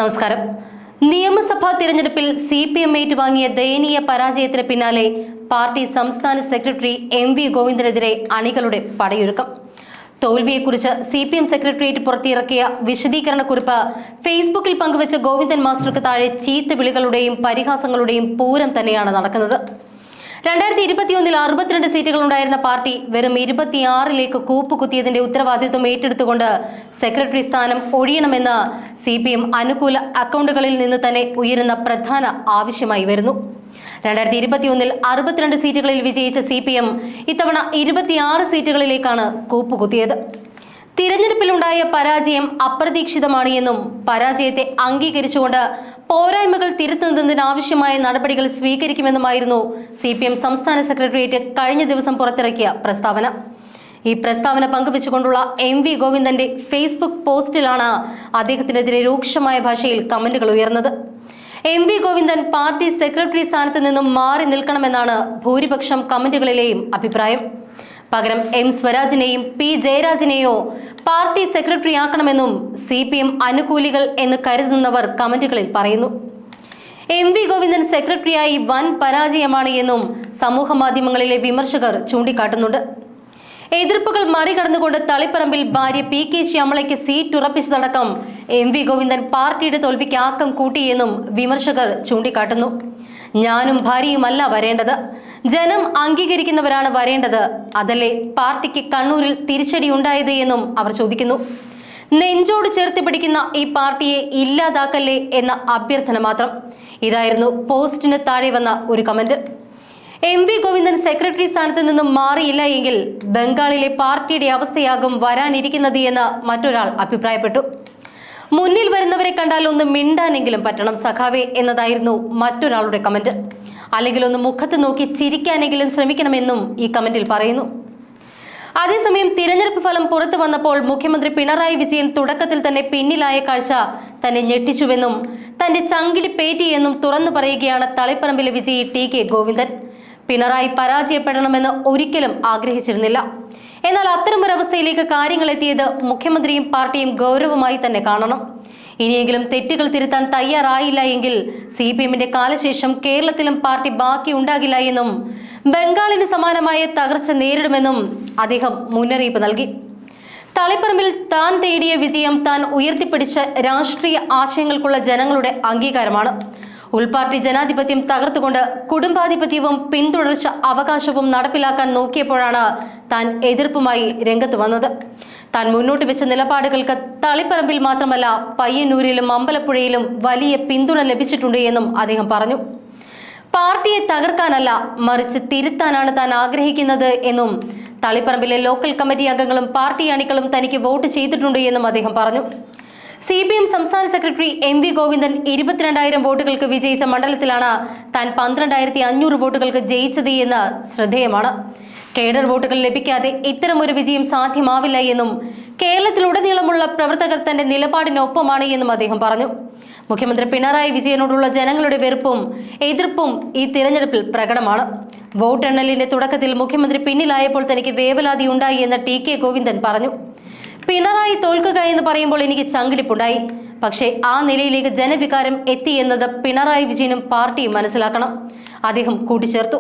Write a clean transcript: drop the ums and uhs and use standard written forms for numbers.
നമസ്കാരം. നിയമസഭാ തിരഞ്ഞെടുപ്പിൽ CPM ഏറ്റുവാങ്ങിയ ദയനീയ പരാജയത്തിന് പിന്നാലെ പാർട്ടി സംസ്ഥാന സെക്രട്ടറി MV ഗോവിന്ദനെതിരെ അണികളുടെ പടയൊരുക്കം. തോൽവിയെക്കുറിച്ച് CPM സെക്രട്ടേറിയറ്റ് പുറത്തിറക്കിയ വിശദീകരണക്കുറിപ്പ് ഫേസ്ബുക്കിൽ പങ്കുവച്ച ഗോവിന്ദൻ മാസ്റ്റർക്ക് താഴെ ചീത്ത വിളികളുടെയും പരിഹാസങ്ങളുടെയും പൂരം തന്നെയാണ് നടക്കുന്നത്. 2021 62 സീറ്റുകൾ ഉണ്ടായിരുന്ന പാർട്ടി വെറും 26ലേക്ക് കൂപ്പുകുത്തിയതിന്റെ ഉത്തരവാദിത്വം ഏറ്റെടുത്തുകൊണ്ട് സെക്രട്ടറി സ്ഥാനം ഒഴിയണമെന്ന് CPM അനുകൂല അക്കൗണ്ടുകളിൽ നിന്ന് തന്നെ ഉയരുന്ന പ്രധാന ആവശ്യമായി വരുന്നു. 2021 62 സീറ്റുകളിൽ വിജയിച്ച CPM ഇത്തവണ 26 സീറ്റുകളിലേക്കാണ് കൂപ്പുകുത്തിയത്. തിരഞ്ഞെടുപ്പിലുണ്ടായ പരാജയം അപ്രതീക്ഷിതമാണ് എന്നും പരാജയത്തെ അംഗീകരിച്ചുകൊണ്ട് പോരായ്മകൾ തിരുത്തുന്നതിനാവശ്യമായ നടപടികൾ സ്വീകരിക്കുമെന്നുമായിരുന്നു CPM സംസ്ഥാന സെക്രട്ടേറിയറ്റ് കഴിഞ്ഞ ദിവസം പുറത്തിറക്കിയ പ്രസ്താവന. ഈ പ്രസ്താവന പങ്കുവച്ചുകൊണ്ടുള്ള MV ഗോവിന്ദന്റെ ഫേസ്ബുക്ക് പോസ്റ്റിലാണ് അദ്ദേഹത്തിനെതിരെ രൂക്ഷമായ ഭാഷയിൽ കമന്റുകൾ ഉയർന്നത്. MV ഗോവിന്ദൻ പാർട്ടി സെക്രട്ടറി സ്ഥാനത്ത് നിന്നും മാറി നിൽക്കണമെന്നാണ് ഭൂരിപക്ഷം കമന്റുകളിലെയും അഭിപ്രായം. പകരം M സ്വരാജിനെയും P ജയരാജിനെയോ പാർട്ടി സെക്രട്ടറി ആക്കണമെന്നും CPM അനുകൂലികൾ എന്ന് കരുതുന്നവർ കമന്റുകളിൽ പറയുന്നു. MV ഗോവിന്ദൻ സെക്രട്ടറിയായി വൻ പരാജയമാണ് എന്നും സമൂഹ മാധ്യമങ്ങളിലെ വിമർശകർ ചൂണ്ടിക്കാട്ടുന്നുണ്ട്. എതിർപ്പുകൾ മറികടന്നുകൊണ്ട് തളിപ്പറമ്പിൽ ഭാര്യ PK ശ്യാമളയ്ക്ക് സീറ്റ് ഉറപ്പിച്ചതടക്കം MV ഗോവിന്ദൻ പാർട്ടിയുടെ തോൽവിക്ക് ആക്കം കൂട്ടിയെന്നും വിമർശകർ ചൂണ്ടിക്കാട്ടുന്നു. ഞാനും ഭാര്യയുമല്ല വരേണ്ടത്, ജനം അംഗീകരിക്കുന്നവരാണ് വരേണ്ടത്. അതല്ലേ പാർട്ടിക്ക് കണ്ണൂരിൽ തിരിച്ചടി ഉണ്ടായത് എന്നും അവർ ചോദിക്കുന്നു. നെഞ്ചോട് ചേർത്ത് പിടിക്കുന്ന ഈ പാർട്ടിയെ ഇല്ലാതാക്കല്ലേ എന്ന അഭ്യർത്ഥന മാത്രം. ഇതായിരുന്നു പോസ്റ്റിന് താഴെ വന്ന ഒരു കമന്റ്. MV ഗോവിന്ദൻ സെക്രട്ടറി സ്ഥാനത്ത് നിന്നും മാറിയില്ല എങ്കിൽ ബംഗാളിലെ പാർട്ടിയുടെ അവസ്ഥയാകും വരാനിരിക്കുന്നത് എന്ന് മറ്റൊരാൾ അഭിപ്രായപ്പെട്ടു. മുന്നിൽ വരുന്നവരെ കണ്ടാൽ ഒന്ന് മിണ്ടാനെങ്കിലും പറ്റണം സഖാവേ എന്നതായിരുന്നു മറ്റൊരാളുടെ കമന്റ്. അല്ലെങ്കിൽ ഒന്ന് മുഖത്ത് നോക്കി ചിരിക്കാനെങ്കിലും ശ്രമിക്കണമെന്നും ഈ കമന്റിൽ പറയുന്നു. അതേസമയം തിരഞ്ഞെടുപ്പ് ഫലം പുറത്തു വന്നപ്പോൾ മുഖ്യമന്ത്രി പിണറായി വിജയൻ തുടക്കത്തിൽ തന്നെ പിന്നിലായ കാഴ്ച തന്നെ ഞെട്ടിച്ചുവെന്നും തന്റെ ചങ്കിടി പേറ്റിയെന്നും തുറന്നു പറയുകയാണ് തളിപ്പറമ്പിലെ വിജയി TK ഗോവിന്ദൻ. പിണറായി പരാജയപ്പെടണമെന്ന് ഒരിക്കലും ആഗ്രഹിച്ചിരുന്നില്ല. എന്നാൽ അത്തരമൊരവസ്ഥയിലേക്ക് കാര്യങ്ങൾ എത്തിയത് മുഖ്യമന്ത്രിയും പാർട്ടിയും ഗൗരവമായി തന്നെ കാണണം. ഇനിയെങ്കിലും തെറ്റുകൾ തിരുത്താൻ തയ്യാറായില്ല എങ്കിൽ CPMന്റെ കാലശേഷം കേരളത്തിലും പാർട്ടി ബാക്കി ഉണ്ടാകില്ല എന്നും ബംഗാളിന് സമാനമായ തകർച്ച നേരിടുമെന്നും അദ്ദേഹം മുന്നറിയിപ്പ് നൽകി. തളിപ്പറമ്പിൽ താൻ തേടിയ വിജയം താൻ ഉയർത്തിപ്പിടിച്ച രാഷ്ട്രീയ ആശയങ്ങൾക്കുള്ള ജനങ്ങളുടെ അംഗീകാരമാണ്. ഉൾപാർട്ടി ജനാധിപത്യം തകർത്തുകൊണ്ട് കുടുംബാധിപത്യവും പിന്തുടർച്ച അവകാശവും നടപ്പിലാക്കാൻ നോക്കിയപ്പോഴാണ് താൻ എതിർപ്പുമായി രംഗത്ത് വന്നത്. താൻ മുന്നോട്ട് വെച്ച നിലപാടുകൾക്ക് തളിപ്പറമ്പിൽ മാത്രമല്ല പയ്യന്നൂരിലും അമ്പലപ്പുഴയിലും വലിയ പിന്തുണ ലഭിച്ചിട്ടുണ്ട് എന്നും അദ്ദേഹം പറഞ്ഞു. പാർട്ടിയെ തകർക്കാനല്ല മറിച്ച് തിരുത്താനാണ് താൻ ആഗ്രഹിക്കുന്നത് എന്നും തളിപ്പറമ്പിലെ ലോക്കൽ കമ്മിറ്റി അംഗങ്ങളും പാർട്ടി അണികളും തനിക്ക് വോട്ട് ചെയ്തിട്ടുണ്ട് എന്നും അദ്ദേഹം പറഞ്ഞു. CPM സംസ്ഥാന സെക്രട്ടറി MV ഗോവിന്ദൻ 22,000 വോട്ടുകൾക്ക് വിജയിച്ച മണ്ഡലത്തിലാണ് താൻ 12,500 വോട്ടുകൾക്ക് ജയിച്ചത് എന്ന് ശ്രദ്ധേയമാണ്. കേഡർ വോട്ടുകൾ ലഭിക്കാതെ ഇത്തരമൊരു വിജയം സാധ്യമാവില്ല എന്നും കേരളത്തിലുടനീളമുള്ള പ്രവർത്തകർ തന്റെ നിലപാടിനൊപ്പമാണ് എന്നും അദ്ദേഹം പറഞ്ഞു. മുഖ്യമന്ത്രി പിണറായി വിജയനോടുള്ള ജനങ്ങളുടെ വെറുപ്പും എതിർപ്പും ഈ തിരഞ്ഞെടുപ്പിൽ പ്രകടമാണ്. വോട്ടെണ്ണലിന്റെ തുടക്കത്തിൽ മുഖ്യമന്ത്രി പിന്നിലായപ്പോൾ തനിക്ക് വേവലാതി ഉണ്ടായി എന്ന് TK ഗോവിന്ദൻ പറഞ്ഞു. പിണറായി തോൽക്കുക എന്ന് പറയുമ്പോൾ എനിക്ക് ചങ്കിടിപ്പുണ്ടായി. പക്ഷേ ആ നിലയിലേക്ക് ജനവികാരം എത്തി എന്നത് പിണറായി വിജയനും പാർട്ടിയും മനസ്സിലാക്കണം, അദ്ദേഹം കൂട്ടിച്ചേർത്തു.